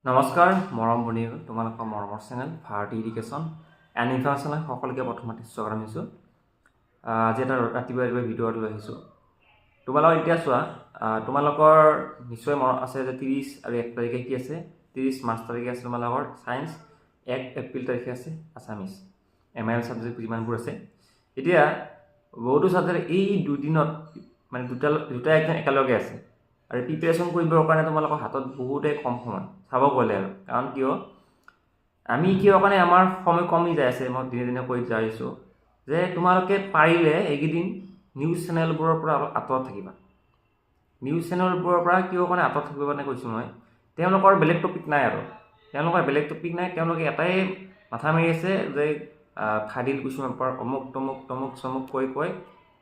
নমস্কাৰ মৰম বন্ধু তোমালোকৰ মৰমৰ channel Bharati education and information সকলোকে প্ৰথমতে স্বাগতম জনাইছোঁ। আজি এটা ৰাতিপুৱা ভিডিঅ' এটা লৈ আহিছোঁ। তোমালোকৰ এতিয়া চোৱা, তোমালোকৰ নিশ্চয় মনত আছে যে 30 আৰু 1 তাৰিখে কি আছে, 30 মাৰ্চ তাৰিখে আছে তোমালোকৰ ছায়েন্স, 1 এপ্ৰিল তাৰিখে আছে আছামিজ, MIL ছাবজেক্ট যিমানবোৰ আছে। এতিয়া বহুতো ছাবজেক্ট এই দুদিনত মানে দুটা একদম একেলগে আছে আৰু প্ৰিপেৰেশ্যন কৰিবৰ কাৰণে তোমালোকৰ হাতত বহুতেই কম সময় চাব গ'লে আৰু কাৰণ কিয় আমি কিয় কাৰণে আমাৰ সময় কমি যাই আছে, মই দিনে দিনে কৈ যাই আছোঁ যে তোমালোকে পাৰিলে এইকেইদিন নিউজ চেনেলবোৰৰ পৰা অলপ আঁতৰত থাকিবা। নিউজ চেনেলবোৰৰ পৰা কিয় কাৰণে আঁতৰত থাকিব কাৰণে কৈছোঁ মই, তেওঁলোকৰ বেলেগ টপিক নাই আৰু তেওঁলোকে এটাই মাথা মাৰি আছে যে ফাদিল কুৱেশ্যন পেপাৰ অমুক তমুক কৈ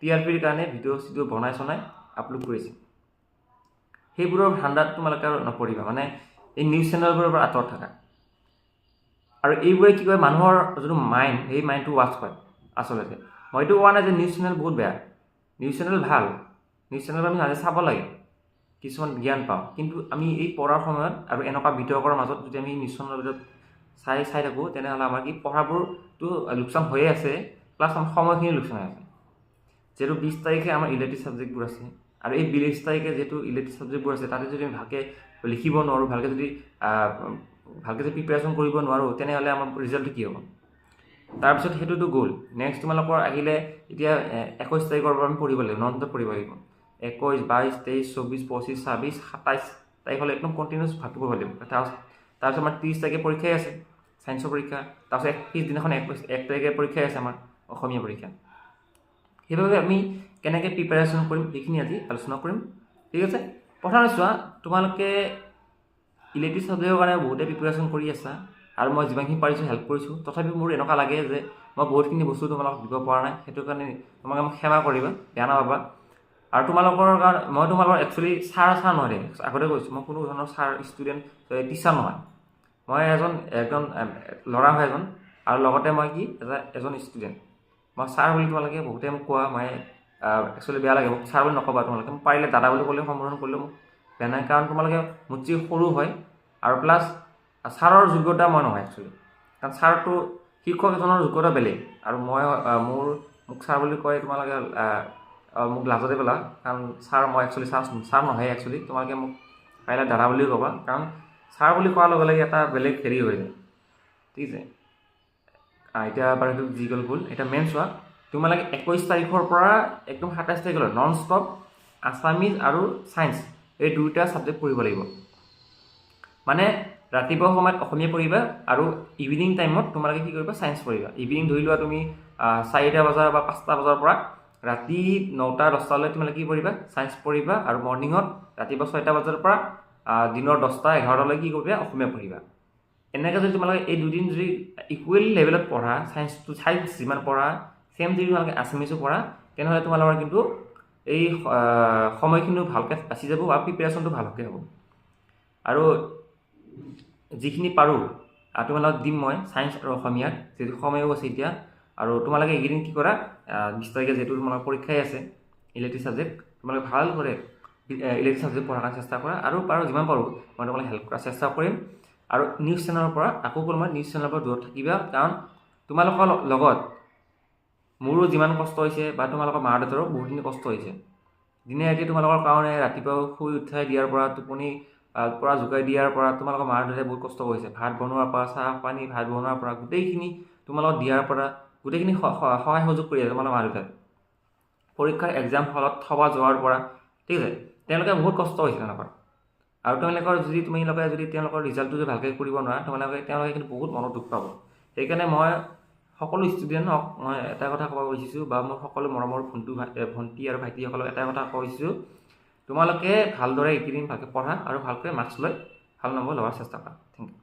TRPৰ কাৰণে ভিডিঅ' চিডিঅ' বনাই আপলোড কৰিছে। সেইবোৰৰ ধান্দাত তোমালোকে আৰু নপৰিবা, মানে এই নিউজ চেনেলবোৰৰ পৰা আঁতৰত থাকা। আৰু এইবোৰে কি কয়, মানুহৰ যোনটো মাইণ্ড, সেই মাইণ্ডটো ৱাচ কৰে। আচলতে মই এইটো কোৱা নাই যে নিউজ চেনেল বহুত বেয়া, নিউজ চেনেল ভাল, নিউজ চেনেল আমি মাজে চাব লাগে, কিছুমান জ্ঞান পাওঁ। কিন্তু আমি এই পঢ়াৰ সময়ত আৰু এনেকুৱা বিতৰ্কৰ মাজত যদি আমি নিউজ চেনেলৰ ভিতৰত চাই থাকোঁ, তেনেহ'লে আমাৰ কি পঢ়াবোৰতো লোকচান হৈয়ে আছে, প্লাছ আমাৰ সময়খিনি লোকচান হৈ আছে। যিহেতু 20 তাৰিখে আমাৰ ইলেক্টিভ ছাবজেক্টবোৰ আছে, আৰু এই 20 তাৰিখে যিহেতু ইলেক্টিভ ছাবজেক্টবোৰ আছে, তাতে যদি আমি ভালকৈ লিখিব নোৱাৰোঁ, ভালকৈ যদি প্ৰিপেৰেশ্যন কৰিব নোৱাৰোঁ, তেনেহ'লে আমাৰ ৰিজাল্টটো কি হ'ব। তাৰপিছত সেইটোতো গ'ল। নেক্সট তোমালোকৰ আহিলে এতিয়া 21 তাৰিখৰ পৰা আমি পঢ়িব লাগিব, নন ষ্টপ পঢ়িব লাগিব। 21, 22, 23, 24, 25, 26, 27 তাৰিখলৈ একদম কণ্টিনিউছ ভালকৈ পঢ়িব লাগিব। তাৰপিছত আমাৰ 30 তাৰিখে পৰীক্ষাই আছে, ছায়েন্সৰ পৰীক্ষা। তাৰপিছত পিছদিনাখন 1 তাৰিখে পৰীক্ষাই আছে আমাৰ অসমীয়া পৰীক্ষা। সেইবাবে আমি কেনেকৈ প্ৰিপেৰেশ্যন কৰিম সেইখিনি আজি আলোচনা কৰিম, ঠিক আছে। প্ৰথমে চোৱা, তোমালোকে ইলেক্টিভ ছাবজেক্টৰ কাৰণে বহুতে প্ৰিপেৰেশ্যন কৰি আছা, আৰু মই যিমানখিনি পাৰিছোঁ হেল্প কৰিছোঁ। তথাপিও মোৰ এনেকুৱা লাগে যে মই বহুতখিনি বস্তু তোমালোকক দিব পৰা নাই, সেইটো কাৰণে তোমালোকে মোক সেৱা কৰিবা, বেয়া নাপাবা। আৰু তোমালোকৰ কাৰণে মই তোমালোকৰ একচুৱেলি ছাৰ নহয় দেই, আগতে কৈছোঁ মই কোনো ধৰণৰ ষ্টুডেণ্ট টিচাৰ নহয়। মই একজন ল'ৰা হয় আৰু লগতে মই কি এজন ষ্টুডেণ্ট। মই ছাৰ বুলি তোমালোকে বহুতে মোক কোৱা, মই একচুৱেলি বেয়া লাগে, মোক ছাৰ বুলি নক'বা তোমালোকে। মোক পাৰিলে দাদা বুলি ক'লেও সম্বোধন কৰিলেও মোক বেয়া নাই, কাৰণ তোমালোকে মোতকৈ সৰু হয়, আৰু প্লাছ ছাৰৰ যোগ্যতা মই নহয় একচুৱেলি। কাৰণ ছাৰটো শিক্ষক এজনৰ যোগ্যতা বেলেগ, আৰু মোক ছাৰ বুলি কয় তোমালোকে মোক লাজতে পেলা, কাৰণ মই একচুৱেলি ছাৰ নহয় একচুৱেলি। তোমালোকে মোক পাৰিলে দাদা বুলিও ক'বা, কাৰণ ছাৰ বুলি কোৱাৰ লগে লগে এটা বেলেগ হেৰি হৈ যায়, ঠিক আছে। এতিয়া বাৰু এইটো যি গ'ল। এতিয়া মেইন চোৱা, তোমালোকে 21 তাৰিখৰ পৰা একদম 27 তাৰিখলৈ নন ষ্টপ আছামিজ আৰু ছায়েন্স এই দুয়োটা ছাবজেক্ট পঢ়িব লাগিব। মানে ৰাতিপুৱা সময়ত অসমীয়া পঢ়িবা, আৰু ইভিনিং টাইমত তোমালোকে কি কৰিবা, ছায়েন্স পঢ়িবা। ইভিনিং ধৰি লোৱা তুমি 4টা বজাৰ বা 5টা বজাৰ পৰা ৰাতি 9টা 10টালৈ তোমালোকে কি পঢ়িবা, ছায়েন্স পঢ়িবা, আৰু মৰ্ণিঙত ৰাতিপুৱা 6টা বজাৰ পৰা দিনৰ 10টা 11টালৈ কি কৰিবা, অসমীয়া পঢ়িবা। এনেকৈ যদি তোমালোকে এই দুদিন যদি ইকুৱেল লেভেলত পঢ়া, ছায়েন্স যিমান পঢ়া, ছেম যদি তোমালোকে আছামিজো পঢ়া, তেনেহ'লে তোমালোকৰ কিন্তু এই সময়খিনিও ভালকৈ বাচি যাব, আৰু প্ৰিপেৰেশ্যনটো ভালকৈ হ'ব। আৰু যিখিনি পাৰোঁ তোমালোকক দিম মই ছায়েন্স আৰু অসমীয়াত, যিহেতু সময়ো আছে এতিয়া। আৰু তোমালোকে এইকেইদিন কি কৰা, 20 তাৰিখে যিহেতু তোমালোকৰ পৰীক্ষাই আছে ইলেক্টিভ ছাবজেক্ট, তোমালোকে ভালদৰে ইলেক্টিভ ছাবজেক্ট পঢ়াৰ কাৰণে চেষ্টা কৰা, আৰু যিমান পাৰোঁ মই তোমালোকে হেল্প কৰাৰ চেষ্টা কৰিম। আৰু নিউজ চেনেলৰ পৰা নিউজ চেনেলৰ পৰা দূৰত থাকিবা, কাৰণ তোমালোকৰ লগত মোৰো যিমান কষ্ট হৈছে, বা তোমালোকৰ মা দেউতাৰো বহুতখিনি কষ্ট হৈছে। দিনে ৰাতি তোমালোকৰ কাৰণে ৰাতিপুৱা শুই উঠাই দিয়াৰ পৰা, টোপনি পৰা যোগাই দিয়াৰ পৰা তোমালোকৰ মা দেউতাই বহুত কষ্ট কৰিছে। ভাত বনোৱাৰ পৰা, চাহ পানী ভাত বনোৱাৰ পৰা, গোটেইখিনি তোমালোকক দিয়াৰ পৰা, গোটেইখিনি সহায় সহযোগ কৰি আছে তোমালোকৰ মা দেউতাই। পৰীক্ষাৰ এক্সাম হলত থবা যোৱাৰ পৰা, ঠিক আছে, তেওঁলোকে বহুত কষ্ট হৈছে তেওঁলোকৰ। আৰু তেওঁলোকৰ যদি তেওঁলোকৰ ৰিজাল্টটো যদি ভালকৈ কৰিব নোৱাৰা, তেওঁলোকে কিন্তু বহুত মনত দুখ পাব। সেইকাৰণে মই সকলো ষ্টুডেণ্টক মই এটা কথা ক'ব বিচাৰিছোঁ, বা মোৰ সকলো মৰমৰ ভণ্টি আৰু ভাইটিসকলক এটা কথা ক'ব বিচাৰিছোঁ, তোমালোকে ভালদৰে এইকেইদিন ভালকৈ পঢ়া, আৰু ভালকৈ মাৰ্কছ লৈ ভাল নম্বৰ লোৱাৰ চেষ্টা কৰা। Thank U.